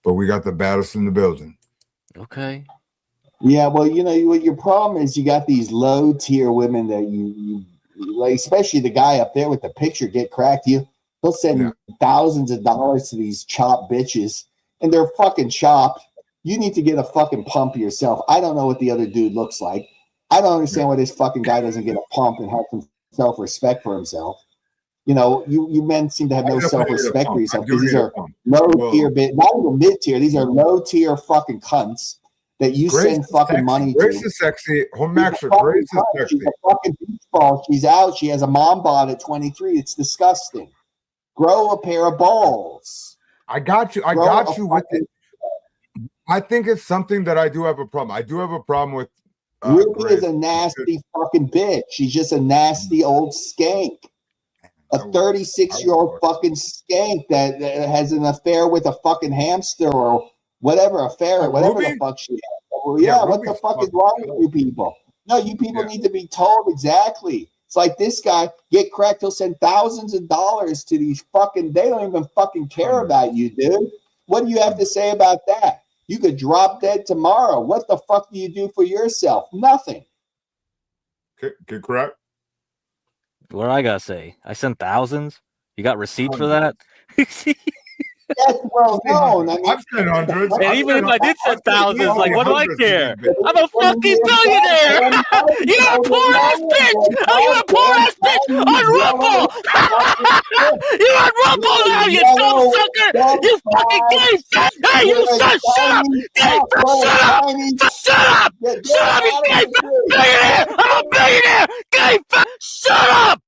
but we got the baddest in the building. Okay. Yeah, well, you know what your problem is. You got these low tier women that you like, especially the guy up there with the picture. GetCrack. He'll send thousands of dollars to these chopped bitches, and they're fucking chopped. You need to get a fucking pump yourself. I don't know what the other dude looks like. I don't understand why this fucking guy doesn't get a pump and have some self-respect for himself. You know, you men seem to have no self-respect for yourself because these are low-tier, not even mid-tier. These are low-tier fucking cunts that you send fucking money to. Grace is sexy. Grace is sexy. She's a fucking beach ball. She's out. She has a mom bod at 23. It's disgusting. Grow a pair of balls. I got you. I got you with it. I think it's something that I do have a problem. I do have a problem with. Ruby is a nasty fucking bitch. She's just a nasty old skank. A 36-year-old fucking skank that has an affair with a fucking hamster or whatever, a ferret, whatever the fuck she has. Yeah, what the fuck is wrong with you people? No, you people need to be told exactly. It's like this guy, GetCrack, he'll send thousands of dollars to these fucking, they don't even fucking care about you, dude. What do you have to say about that? You could drop dead tomorrow. What the fuck do you do for yourself? Nothing. GetCrack? What I gotta say? I sent thousands. You got receipts for that? That's well known. I mean, I've sent hundreds. And even if I did send thousands, like, what do I care? I'm a fucking billionaire. You're a poor ass bitch. Oh, you're a poor ass bitch on Rumble. You're on Rumble now, you dumb sucker. You fucking gay fat. Hey, you son, shut up. Gay fat, shut up. Shut up. Shut up, you gay fat billionaire. I'm a billionaire. Gay fat, shut up.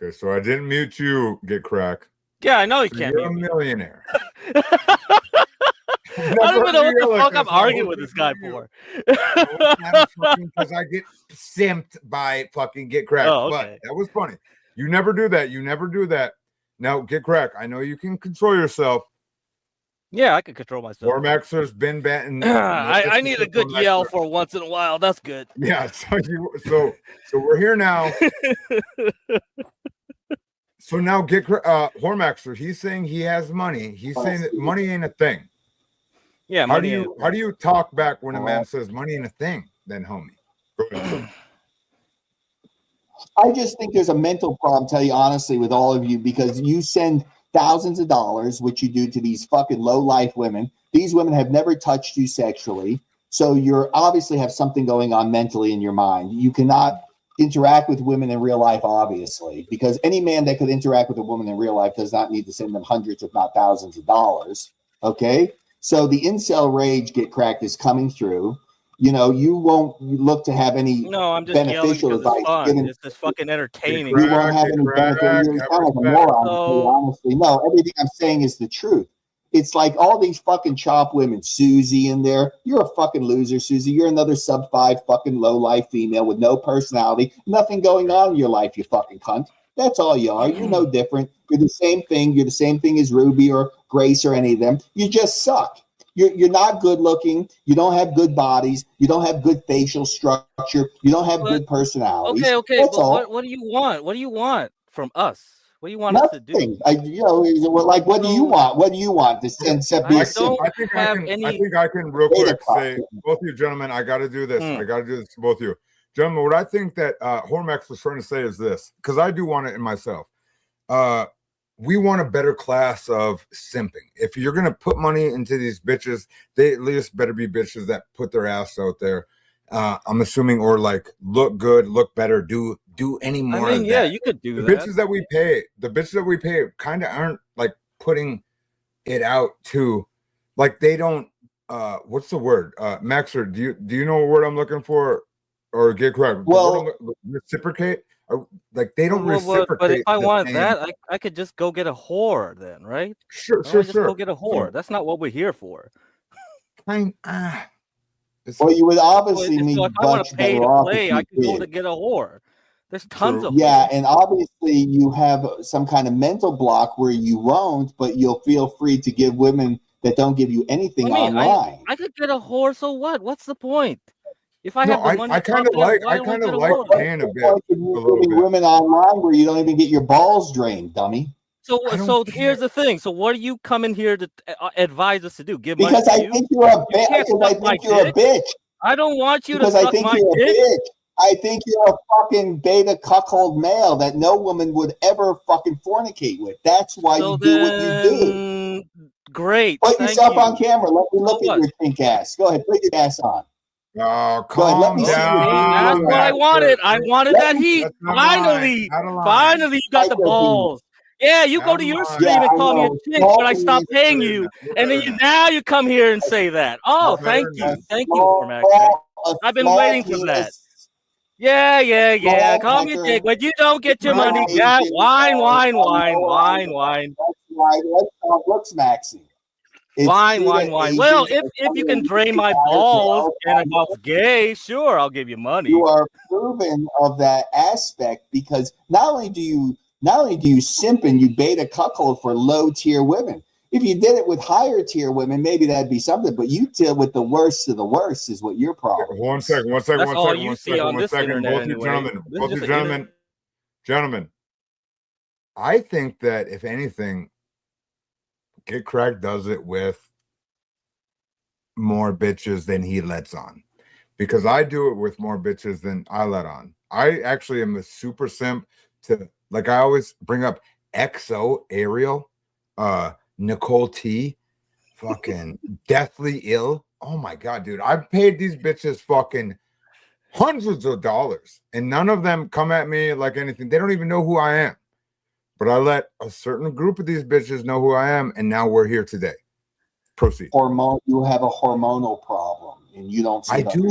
Okay, so I didn't mute you, GetCrack. Yeah, I know you can't. You're a millionaire. I don't even know what the fuck I'm arguing with this guy for. Because I get simped by fucking GetCrack. Oh, okay. But that was funny. You never do that. You never do that. Now, GetCrack, I know you can control yourself. Yeah, I can control myself. Warmaxer's been batting. I need a good yell for once in a while. That's good. Yeah, so we're here now. So now Hormaxer, he's saying he has money. He's saying that money ain't a thing. Yeah, how do you talk back when a man says money ain't a thing, then homie? I just think there's a mental problem, tell you honestly, with all of you, because you send thousands of dollars, which you do to these fucking low-life women. These women have never touched you sexually. So you're obviously have something going on mentally in your mind. You cannot interact with women in real life, obviously, because any man that could interact with a woman in real life does not need to send them hundreds, if not thousands of dollars. Okay. So the incel rage GetCracked is coming through. You know, you won't look to have any beneficial advice. It's just fucking entertaining. You won't have any beneficial. You sound like a moron, honestly. No, everything I'm saying is the truth. It's like all these fucking chop women, Susie in there. You're a fucking loser, Susie. You're another sub-5 fucking low-life female with no personality, nothing going on in your life, you fucking cunt. That's all you are. You're no different. You're the same thing. You're the same thing as Ruby or Grace or any of them. You just suck. You're not good looking. You don't have good bodies. You don't have good facial structure. You don't have good personalities. Okay. What do you want? What do you want from us? What do you want us to do? What do you want? What do you want? I think I can real quick say, both of you gentlemen, I got to do this. I got to do this to both of you. Gentlemen, what I think that Hormax was trying to say is this, because I do want it in myself. We want a better class of simping. If you're going to put money into these bitches, they at least better be bitches that put their ass out there. I'm assuming, or like look good, look better, do any more. I mean, yeah, you could do the that. Bitches that we pay kind of aren't like putting it out to, like they don't. What's the word? Maxer, do you know what word I'm looking for? Or GetCrack? Well, reciprocate. Like they don't reciprocate. But if I want that, I could just go get a whore then, right? Sure. Go get a whore. That's not what we're here for. Well, you would obviously need if I want to pay to play, I can go to get a whore. There's tons of whores. And obviously you have some kind of mental block where you won't, but you'll feel free to give women that don't give you anything online. I could get a whore, so what? What's the point? If I have the money, I kind of like paying a bit. Women online where you don't even get your balls drained, dummy. So here's the thing. So what are you coming here to advise us to do? Give money because to I you? think you're a bitch. Because I think you're a bitch. I don't want you because to I suck think my you're dick. a bitch. I think you're a fucking beta cuckold male that no woman would ever fucking fornicate with. That's why you do what you do. Great. Put yourself on you. camera. Let me look at your pink ass. Go ahead. Put your ass on. Oh, Go ahead. Let me see. That's what I wanted. I wanted that heat. Finally, you got the balls. Yeah, you go to your stream and call me a chick when I stop paying you, and then you come here and say that. Oh, thank you, Max. I've been waiting for that. Yeah. Call me a dick. When you don't get your money, wine. That's why let's talk looks maxing. Wine. Well, if you can drain my balls and about gay, sure, I'll give you money. You are proven of that aspect because not only do you simp and you beta cuckold for low tier women. If you did it with higher tier women, maybe that'd be something. But you deal with the worst of the worst is what your problem. One second. Both you gentlemen. I think that if anything, GetCrack does it with more bitches than he lets on, because I do it with more bitches than I let on. I actually am a super simp to, like, I always bring up XO, Ariel, Nicole T, fucking Deathly Ill. Oh my god, dude, I've paid these bitches fucking hundreds of dollars, and none of them come at me like anything. They don't even know who I am. But I let a certain group of these bitches know who I am, and now we're here today. Proceed. You have a hormonal problem, and you don't. I do.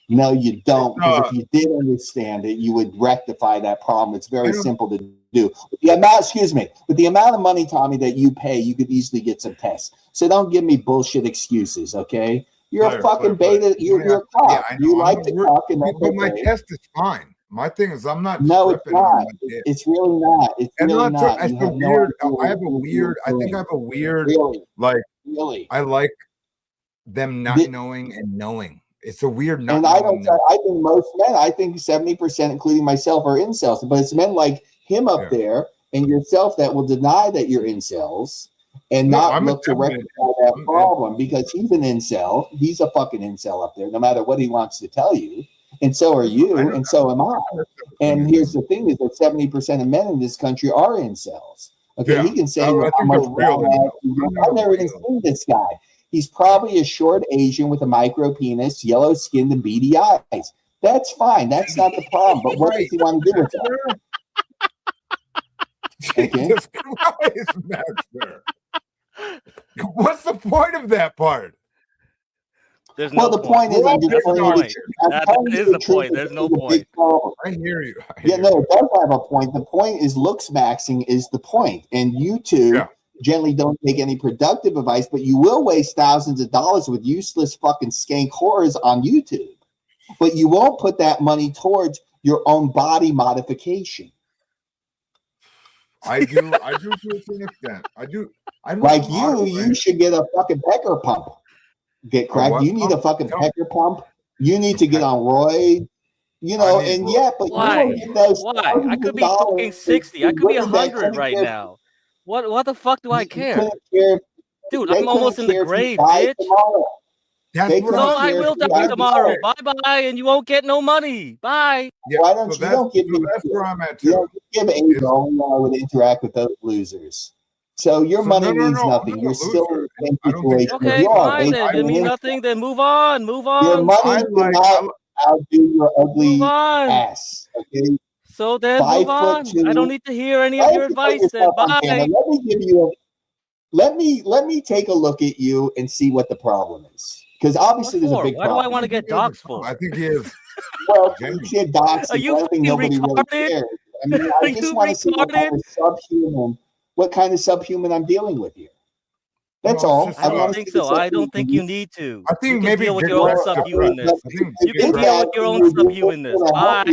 No, you don't. Because if you did understand it, you would rectify that problem. It's very simple to do. With the amount of money, Tommy, that you pay, you could easily get some tests. So don't give me bullshit excuses, okay? You're a fucking beta. You're a cock. Yeah, you like to cock, and that's but my test is fine. My thing is, I'm not. No, it's not. It's really not. It's really not. I have a weird. I think I have a weird. Really. I like them not knowing and knowing. It's a weird. And I don't. I think most men. I think 70%, including myself, are incels. But it's men like him up there and yourself that will deny that you're incels and not look to rectify that problem because he's an incel. He's a fucking incel up there, no matter what he wants to tell you. And so are you, and so am I. And here's the thing: is that 70% of men in this country are incels. Okay, he can say, "I've never even seen this guy. He's probably a short Asian with a micro penis, yellow skinned, and beady eyes. That's fine. That's not the problem. But what does he want to do with that?" Jesus Christ, Master. What's the point of that part? There's no the point is, that is the point. There's no point. I hear you. No, it does have a point. The point is looks maxing is the point. And you two generally don't take any productive advice, but you will waste thousands of dollars with useless fucking skank whores on YouTube. But you won't put that money towards your own body modification. I do to an extent. I do. Like you should get a fucking pecker pump. GetCrack. You need a fucking pecker pump. You need to get on roid. But why? You don't get those. Why? I could be fucking 60. I could be 100 right now. What the fuck do I care? Dude, I'm almost in the grave, bitch. I will die tomorrow. Bye-bye, and you won't get no money. Bye. Yeah, why don't you don't give me? That's where I'm at too. You don't give Angel. I would interact with those losers. So your money means nothing. You're still in the same situation. Okay, fine then. Give me nothing. Then move on. Move on. Your money will not outdo your ugly ass. Okay. So then move on. I don't need to hear any of your advice. Then bye. Let me give you. Let me take a look at you and see what the problem is. Because obviously there's a big problem. Why do I want to get doxxed for? I think he is. Well, you get doxxed. Are you fucking retarded? Really I mean, I just want to see what kind of subhuman I'm dealing with here. That's all. I don't think so. I don't think you need to. I think maybe deal with your own subhumanness. You can deal with your own subhumanness. Bye.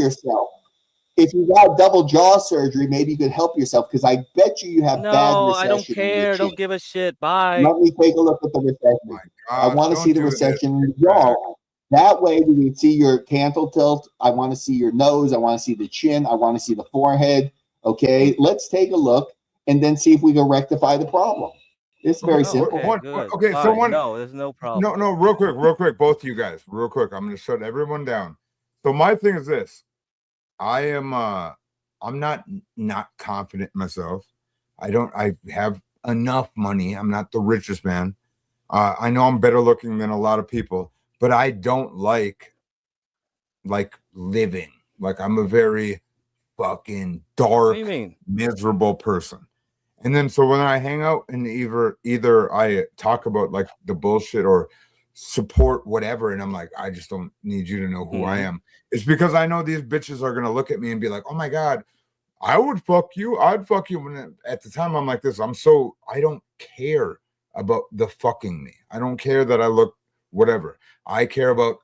If you got double jaw surgery, maybe you could help yourself because I bet you have bad recession. No, I don't care. Don't give a shit. Bye. Let me take a look at the recession. I want to see the recession in your jaw. That way we can see your canthal tilt. I want to see your nose. I want to see the chin. I want to see the forehead. Okay, let's take a look and then see if we can rectify the problem. It's very simple. Okay, so no, there's no problem. No, real quick, both of you guys, real quick. I'm gonna shut everyone down. So my thing is this: I'm not confident in myself. I have enough money. I'm not the richest man. I know I'm better looking than a lot of people, but I don't like living. Like I'm a very fucking dark, miserable person. And then so when I hang out and either I talk about like the bullshit or support whatever, and I'm like, I just don't need you to know who I am. It's because I know these bitches are gonna look at me and be like, oh my God, I would fuck you. I'd fuck you. When at the time I'm like this, I don't care about the fucking me. I don't care that I look whatever. I care about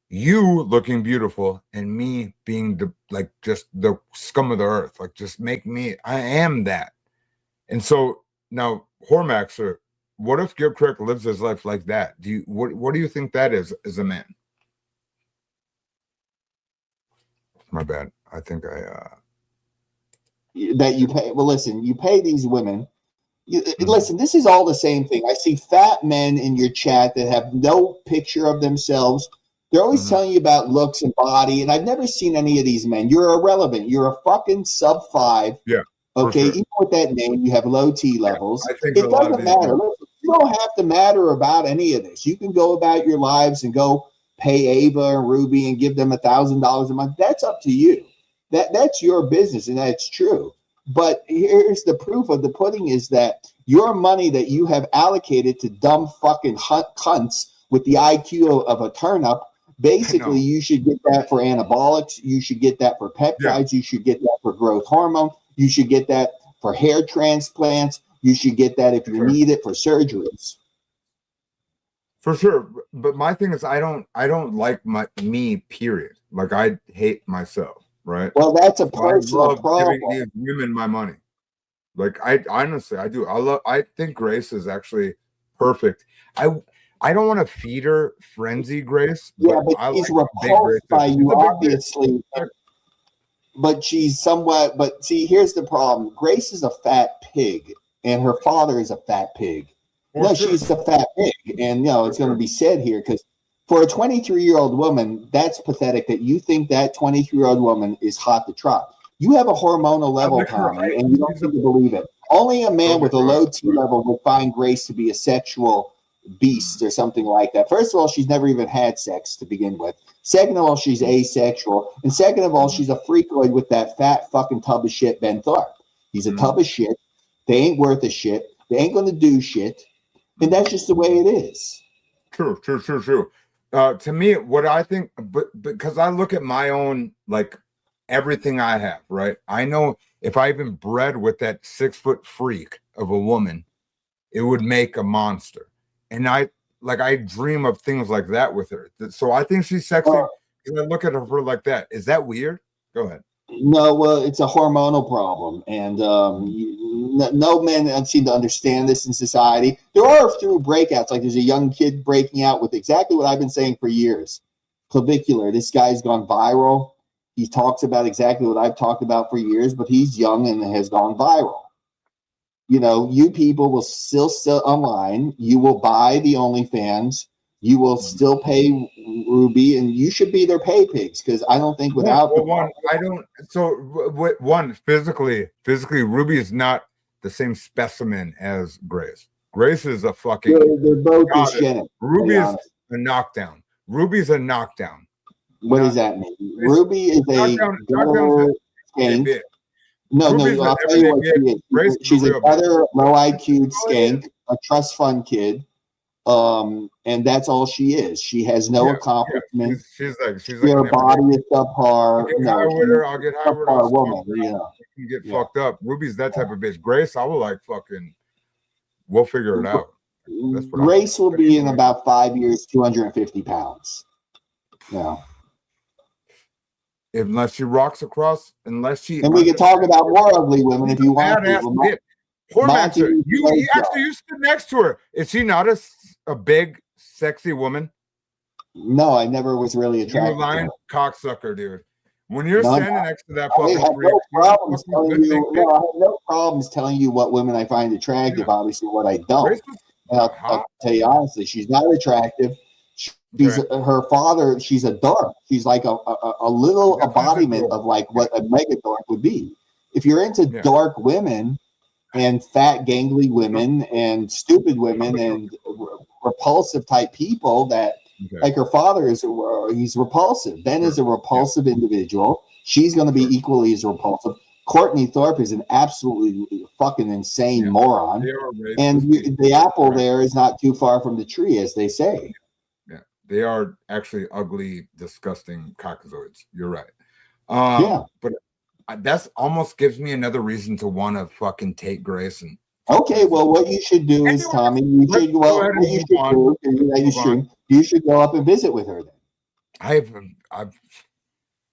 you looking beautiful and me being just the scum of the earth. Like just make me, I am that. And so now, Hormaxer, what if GetCrack lives his life like that? What do you think that is as a man? My bad. I think that you pay. Well, listen, you pay these women. Listen, this is all the same thing. I see fat men in your chat that have no picture of themselves. They're always telling you about looks and body, and I've never seen any of these men. You're irrelevant. You're a fucking sub-5. Yeah. Okay, sure. Even with that name, you have low T levels. It doesn't matter. Listen, you don't have to matter about any of this. You can go about your lives and go pay Ava and Ruby and give them $1,000 a month. That's up to you. That's your business, and that's true. But here's the proof of the pudding is that your money that you have allocated to dumb fucking cunts with the IQ of a turnip, basically you should get that for anabolics. You should get that for peptides. You should get that for growth hormone. You should get that for hair transplants. You should get that if you need it for surgeries. For sure. But my thing is I don't like me, period. Like I hate myself, right? Well, that's a personal problem. Giving these women my money. Like I honestly I do. I think Grace is actually perfect. I don't want to feed her frenzy, Grace. Yeah, but she's repulsed by you, obviously. But she's somewhat, but see, here's the problem. Grace is a fat pig, and her father is a fat pig. She's a fat pig, and it's going to be said here because for a 23-year-old woman, that's pathetic that you think that 23-year-old woman is hot to trot. You have a hormonal level, Tommy, and you don't seem to believe it. Only a man with a low T level would find Grace to be a sexual beast or something like that. First of all, she's never even had sex to begin with. Second of all, she's asexual. And second of all, she's a freakoid with that fat fucking tub of shit, Ben Thorp. He's a tub of shit. They ain't worth a shit. They ain't going to do shit. And that's just the way it is. True. To me, what I think, but because I look at my own, like everything I have, right? I know if I even bred with that 6-foot freak of a woman, it would make a monster. And I dream of things like that with her. So I think she's sexy. And I look at her like that. Is that weird? Go ahead. No, well, it's a hormonal problem. And no men seem to understand this in society. There are a few breakouts. Like there's a young kid breaking out with exactly what I've been saying for years. Clavicular. This guy's gone viral. He talks about exactly what I've talked about for years, but he's young and has gone viral. You people will still online. You will buy the OnlyFans. You will still pay Ruby, and you should be their pay pigs because I don't think without physically, Ruby is not the same specimen as Grace. Grace is a fucking. They're both dysgenic. Ruby is a knockdown. Ruby's a knockdown. What does that mean? Ruby is a skank. No, I'll tell you what she is. She's a other low IQ skank, a trust fund kid, and that's all she is. She has no accomplishments. She's her body is subpar. I'll get high with her. Woman, You can get fucked up. Ruby's that type of bitch. Grace, I will we'll figure it out. Grace will be in about 5 years, 250 pounds. Yeah. Unless she rocks across, and we can talk about more ugly women if you want to. Hormaxer, you actually you stood next to her. Is she not a big, sexy woman? No, I never was really attracted. You're lying, cocksucker, dude. When you're standing next to that fucking I have no problems telling you. No, I have no problems telling you what women I find attractive. Yeah. Obviously, what I don't. And I'll tell you honestly, she's not attractive. She's her father. She's a dork. She's like a little embodiment of like what a mega dork would be. If you're into dork women and fat, gangly women and stupid women and repulsive type people that. Like her father he's repulsive. Ben is a repulsive individual. She's going to be equally as repulsive. Courtney Thorp is an absolutely fucking insane moron. And the apple there is not too far from the tree, as they say. Yeah, they are actually ugly, disgusting cockazoids. You're right. But that's almost gives me another reason to want to fucking take Grace and. Okay, well, what you should do is, Tommy, you should go up and visit with her then.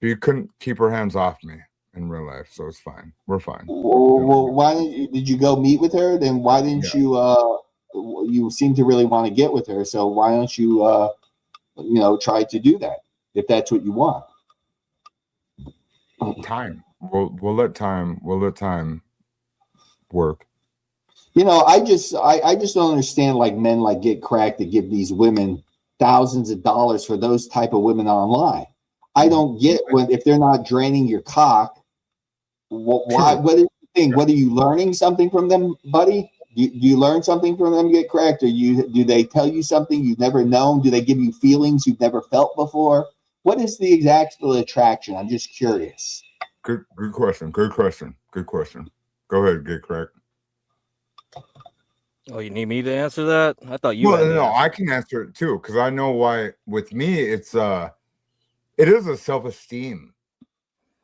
You couldn't keep her hands off me in real life, so it's fine. We're fine. Well, why did you go meet with her? Then why didn't you? You seem to really want to get with her, so why don't you? Try to do that if that's what you want. Time. We'll let time work. I just don't understand like men like GetCrack that give these women thousands of dollars for those type of women online. I don't get if they're not draining your cock. Why? What do you think? What are you learning something from them, buddy? Do you learn something from them, GetCracked? Or do they tell you something you've never known? Do they give you feelings you've never felt before? What is the exact attraction? I'm just curious. Good question. Go ahead, GetCrack. Oh, you need me to answer that? I thought you. Well, no, I can answer it too because I know why. With me, it is a self-esteem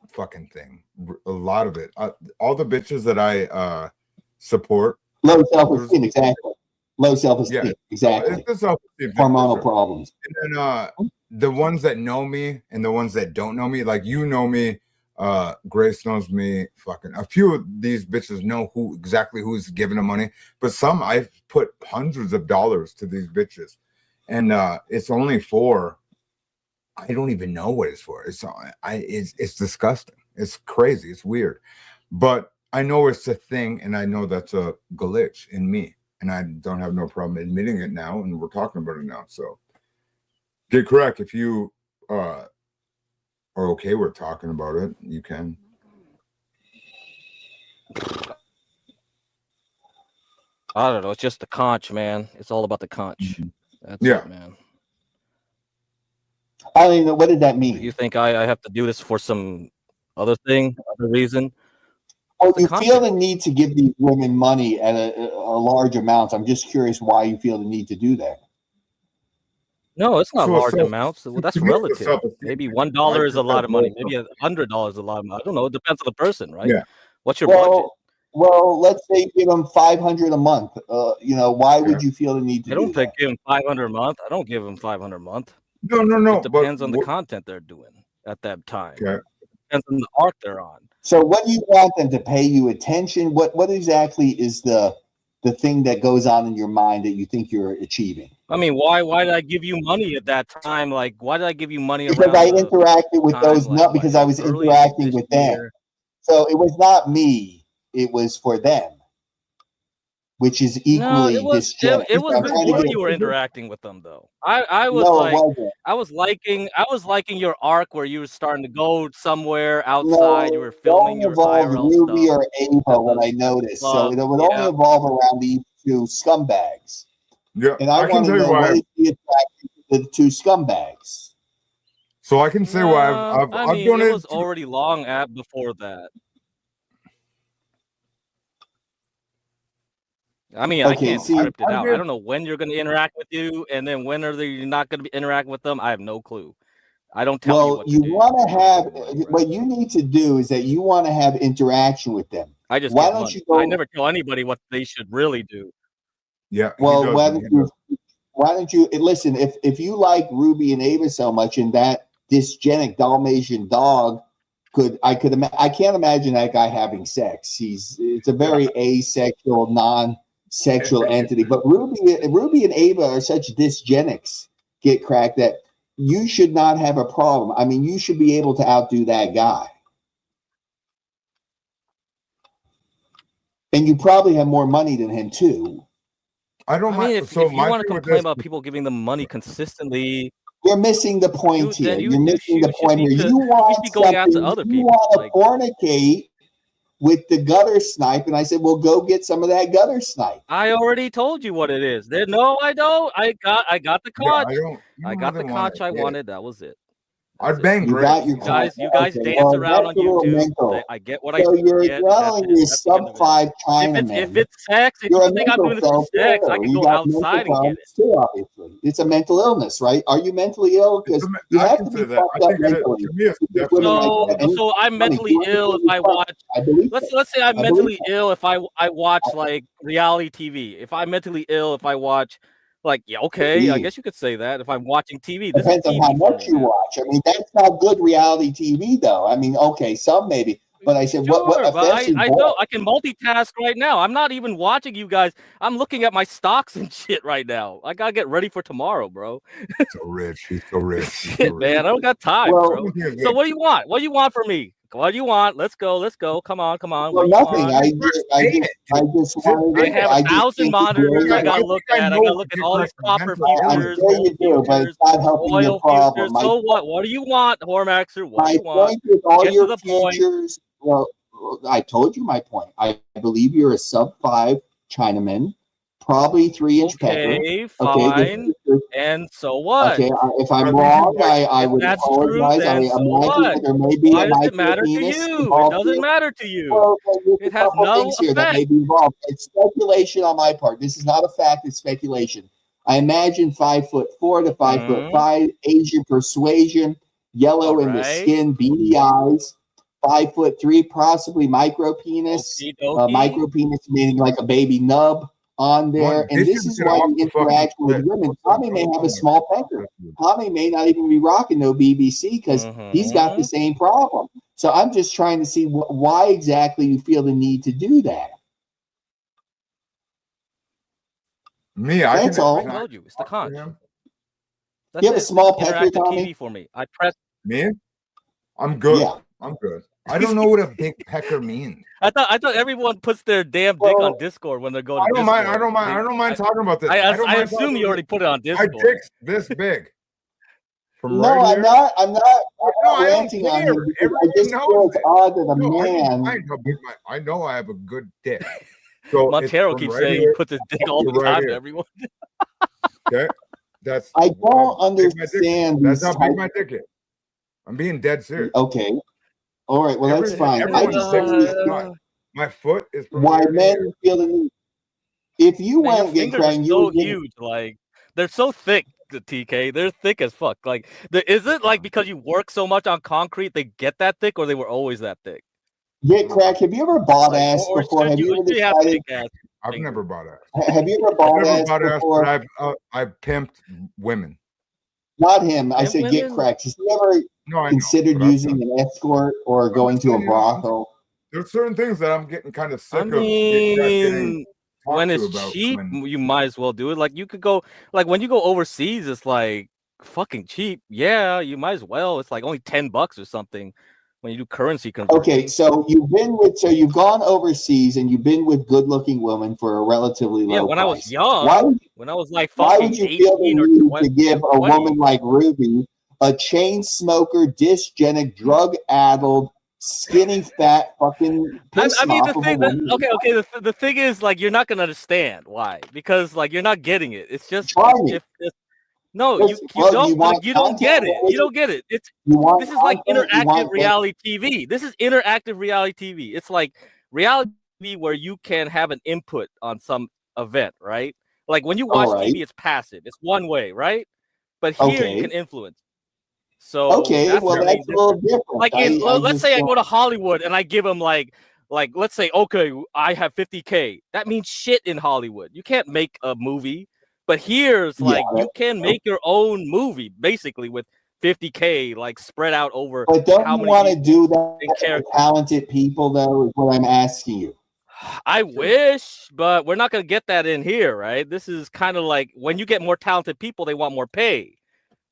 fucking thing. A lot of it. All the bitches that I support. Low self-esteem, exactly. Low self-esteem, exactly. It's the self-esteem. Hormonal problems. And then the ones that know me and the ones that don't know me, like you know me. Grace knows me. Fucking a few of these bitches know who's giving them money, but some I've put hundreds of dollars to these bitches, and it's only for I don't even know what it's for. It's disgusting. It's crazy. It's weird, but I know it's a thing, and I know that's a glitch in me, and I don't have no problem admitting it now, and we're talking about it now. So, GetCrack, if you are okay with talking about it, you can. I don't know. It's just the conch, man. It's all about the conch. That's it, man. I don't even know. What did that mean? You think I have to do this for some other thing, other reason? Well, you feel the need to give these women money at a large amount. I'm just curious why you feel the need to do that. No, it's not large amounts. Well, that's relative. Maybe $1 is a lot of money. Maybe $100 is a lot of money. I don't know. It depends on the person, right? Yeah. What's your budget? Well, let's say you give them $500 a month. Why would you feel the need to? I don't give them $500 a month. I don't give them $500 a month. No. It depends on the content they're doing at that time. Okay. It depends on the arc they're on. So, what do you want them to pay you attention? What exactly is the thing that goes on in your mind that you think you're achieving? I mean, why did I give you money at that time? Like, why did I give you money? Because I interacted with those, not because I was interacting with them. So it was not me; it was for them, which is equally disjointed. It was before you were interacting with them, though. I was liking your arc where you were starting to go somewhere outside. You were filming your IRL Ruby or Ava when I noticed. So it would only evolve around these two scumbags. Yeah, and I want to know what is the attraction to the two scumbags. So I can say why I've done it. It was already long before that. I mean, I can't script it out. I don't know when you're going to interact with you, and then when are you not going to be interacting with them. I have no clue. I don't tell you what to do. Want to have what you need to do is that you want to have interaction with them. I just I never tell anybody what they should really do. Yeah. Well, why don't you listen? If you like Ruby and Ava so much, and that dysgenic Dalmatian dog I can't imagine that guy having sex. It's a very asexual, non-sexual entity. But Ruby and Ava are such dysgenics, GetCrack, that you should not have a problem. I mean, you should be able to outdo that guy. And you probably have more money than him too. I don't mind. If you want to complain about people giving them money consistently, you're missing the point here. You're missing the point here. You want going out to other people. You want to fornicate with the gutter snipe, and I said, "Well, go get some of that gutter snipe." I already told you what it is. No, I don't. I got the conch. I got the conch I wanted. That was it. I've been great. You guys dance around on YouTube. I get what I get. So you're yelling your sub-5 Chinaman. If it's sex, if you think I'm doing this for sex, I can go outside and get it. Too, obviously. It's a mental illness, right? Are you mentally ill? Because you have to be fucked up mentally. So I'm mentally ill if I watch. Let's say I'm mentally ill if I watch like reality TV. If I'm mentally ill if I watch. Like, yeah, okay, I guess you could say that if I'm watching TV. This depends on how much you watch. I mean, that's not good reality TV, though. I mean, okay, some maybe. But I said, what I know I can multitask right now. I'm not even watching you guys. I'm looking at my stocks and shit right now. I gotta get ready for tomorrow, bro. So rich. He's so rich. Shit, man, I don't got time, bro. So what do you want? What do you want from me? What do you want? Let's go. Come on. Well, nothing. I just wanted. I have 1,000 monitors. I gotta look at. I gotta look at all these copper futures, you do, but it's not helping your problem. So what? What do you want, Hormaxer? What do you want? Point with all your futures. Well, I told you my point. I believe you're a sub-5 Chinaman, probably 3-inch pecker. Fine. And so what? Okay, if I'm wrong, I would apologize. I imagine there may be Why does it matter to you? It doesn't matter to you. Well, it has no effect. That may be involved. It's speculation on my part. This is not a fact. It's speculation. I imagine 5'4" to 5'5", Asian persuasion, yellow in the skin, beady eyes. 5'3", possibly micro penis. Micro penis meaning like a baby nub on there. And this is why the interaction with women. Tommy may have a small pecker. Tommy may not even be rocking no BBC because he's got the same problem. So I'm just trying to see why exactly you feel the need to do that. That's all. I told you, it's the conch. You have a small pecker, Tommy? TV for me. I press. Me? I'm good. Yeah. I'm good. I don't know what a big pecker means. I thought everyone puts their damn dick on Discord when they're going. I don't mind talking about this. I assume you already put it on Discord. My dick's this big. I'm not ranting on him because I just feel it's odd that a man. I know I have a good dick. So Montero keeps saying he puts his dick all the time to everyone. Okay, I don't understand. That's not big my dick is. I'm being dead serious. Okay. All right. Well, that's fine. My foot is why men feel the need. If you want to get crying, so huge, like they're so thick. The TK, they're thick as fuck. Like, is it like because you work so much on concrete, they get that thick, or they were always that thick? GetCrack, have you ever bought ass before? Have you ever decided? I've never bought ass. Have you ever bought ass before? I've pimped women. Not him. I said GetCrack. He's never considered using an escort or going to a brothel. There's certain things that I'm getting kind of sick of. When it's cheap, you might as well do it. Like you could go, like when you go overseas, it's like fucking cheap. Yeah, you might as well. It's like only $10 or something when you do currency conversion. Okay, so you've gone overseas and you've been with good-looking women for a relatively low when price. I was young, when I was like fucking 18 why would you feel the need to give a 20. woman like Ruby, a chain smoker, dysgenic, drug-addled, skinny, fat, fucking piss I mean, off the thing of a woman? the thing is, like, you're not gonna understand why, because like you're not getting it. It's just no, you don't get it. You don't get it. This is like interactive reality TV. This is interactive reality TV. It's like reality TV where you can have an input on some event, right? Like when you watch TV, it's passive. It's one way, right? But here you can influence. So that's a little different. Like let's say I go to Hollywood and I give them like let's say, okay, I have 50K. That means shit in Hollywood. You can't make a movie. But here's like you can make your own movie basically with 50K like spread out over. But don't you want to do that with talented people though? Is what I'm asking you. I wish, but we're not gonna get that in here, right? This is kind of like when you get more talented people, they want more pay.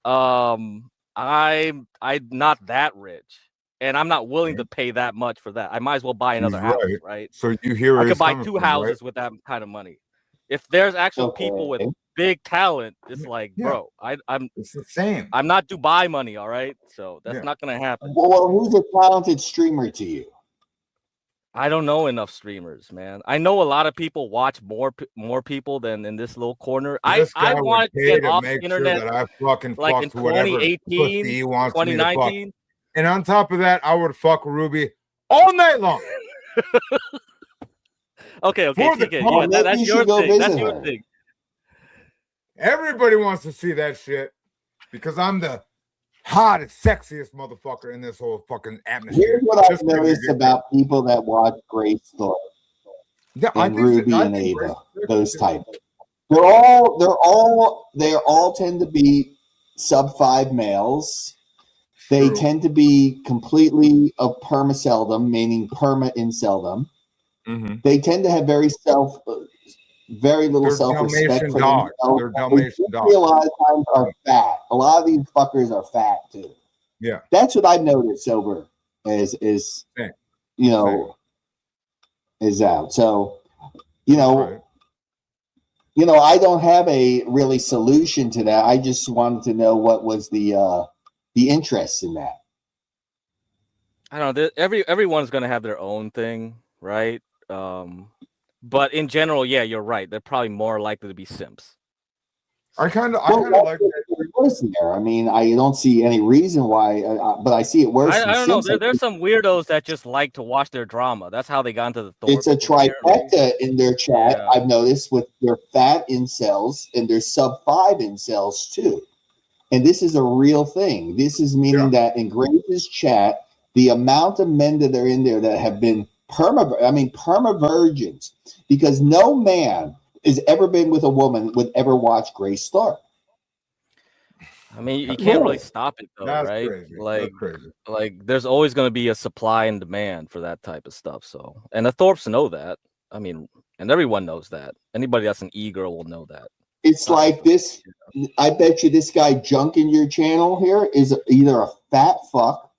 I'm not that rich, and I'm not willing to pay that much for that. I might as well buy another house, right? So you hear I could buy 2 houses with that kind of money. If there's actual people with big talent, it's like, bro, it's the same. I'm not Dubai money, all right? So that's not gonna happen. Well, who's a talented streamer to you? I don't know enough streamers, man. I know a lot of people watch more people than in this little corner. I want to get off the internet sure that I fucking like in 2018, 2019. And on top of that, I would fuck Ruby all night long. Okay. Yeah, that's your thing. That's your thing. Everybody wants to see that shit because I'm the hottest, sexiest motherfucker in this whole fucking atmosphere. Here's what I've noticed about people that watch Grace Thorp and Ruby and Ava, those type. They all tend to be sub 5 males. They tend to be completely of permaseldom, meaning perma-inceldom. Mm-hmm. They tend to have very little self-respect for themselves. They're Dalmatian dogs. A lot of times are fat. A lot of these fuckers are fat too. Yeah, that's what I've noticed over is out. So I don't have a really solution to that. I just wanted to know what was the interest in that. I don't know. Everyone's gonna have their own thing, right? But in general, yeah, you're right. They're probably more likely to be simps. I kind of like that. There. I mean, I don't see any reason why, but I see it worse. I don't know. There's some weirdos that just like to watch their drama. That's how they got into the Thorp. It's a trifecta in their chat. Yeah. I've noticed with their fat incels and their sub 5 incels too. And this is a real thing. This is meaning that in Grace's chat, the amount of men that are in there that have been perma virgins, because no man has ever been with a woman would ever watch Grace Thorp. I mean, you can't really stop it though, right? Crazy. Like there's always going to be a supply and demand for that type of stuff. So, and the Thorps know that. I mean, and everyone knows that. Anybody that's an e-girl will know that. It's like this. I bet you this guy Junk in your channel here is either a fat fuck,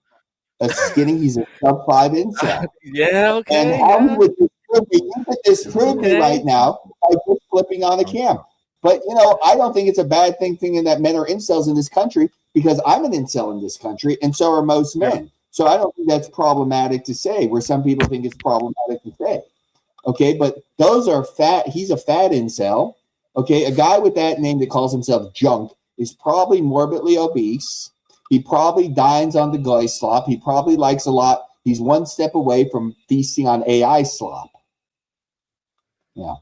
a skinny. He's a sub 5 incel. Yeah, okay. And how he would disprove me right now by just flipping on a cam. But I don't think it's a bad thing thinking that men are incels in this country, because I'm an incel in this country, and so are most men. So I don't think that's problematic to say, where some people think it's problematic to say. Okay, but those are fat. He's a fat incel. Okay, a guy with that name that calls himself Junk is probably morbidly obese. He probably dines on the guy slop. He probably likes a lot. He's one step away from feasting on AI slop. Yeah.